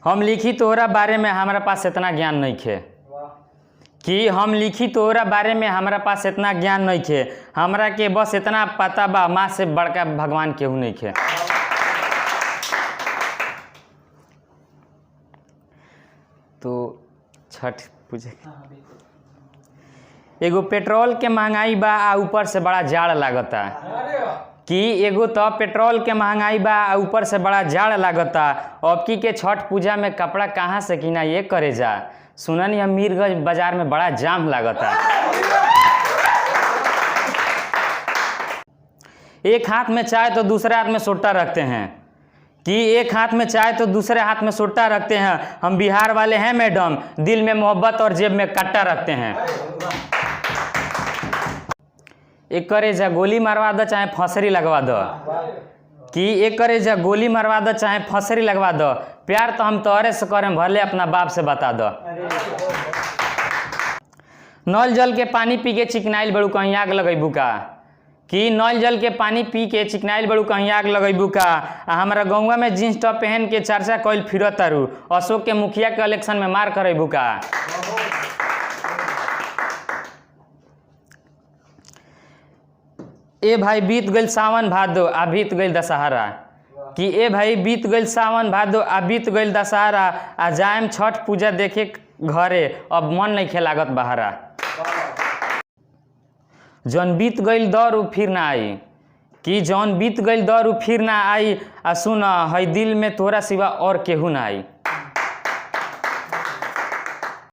हम लिखी तोहरा बारे में हमारा पास इतना ज्ञान नहीं खे कि हम लिखी तोहरा बारे में हमारा पास इतना ज्ञान नहीं खे, हमरा के बस इतना पता बा माँ से बड़का भगवान केहू नहीं खे। तो छठ पूजे एगो पेट्रोल के महंगाई बा आ ऊपर से बड़ा जाड़ लागता कि एगो तो पेट्रोल के महंगाई बा आ ऊपर से बड़ा जाड़ लागता। अब की के छठ पूजा में कपड़ा कहाँ से किना ये करे जा, सुननी हम मीरगंज बाजार में बड़ा जाम लागता। एक हाथ में चाय तो दूसरे हाथ में सोटा रखते हैं कि एक हाथ में चाय तो दूसरे हाथ में सोटा रखते हैं। हम बिहार वाले हैं मैडम, दिल में मोहब्बत और जेब में कट्टा रखते हैं। एक करे जा गोली मारवा दो चाहे फंसरी लगवा दो, कि एक करे जा गोली मारवा दो चाहे फंसरी लगवा दो, प्यार तो हम तोहरे से करें भले अपना बाप से बता दो। नल जल के पानी पी के चिकनाइल बड़ू कहीं आग लगेबू का, कि नल जल के पानी पी के चिकनाइल बड़ू कहीं आग लगेबू का। हमारा गौवा में जींस टॉप पहन के चर्चा कइल फिरत तारू, अशोक के मुखिया के इलेक्शन में मार करेबू का। ए भाई बीत गइल सावन भादो आ बीत गइल दशहरा, कि ए भाई बीत गइल सावन भादो आ बीत गइल दशहरा, आ जाएम छठ पूजा देखे घरे अब मन नहीं खे लागत बहरा। जौन बीत गइल दौर उ फिर ना आई, कि जौन बीत गइल दौर उ फिर ना आई। आ सुन हई दिल में तोरा सिवा और केहू ना आई।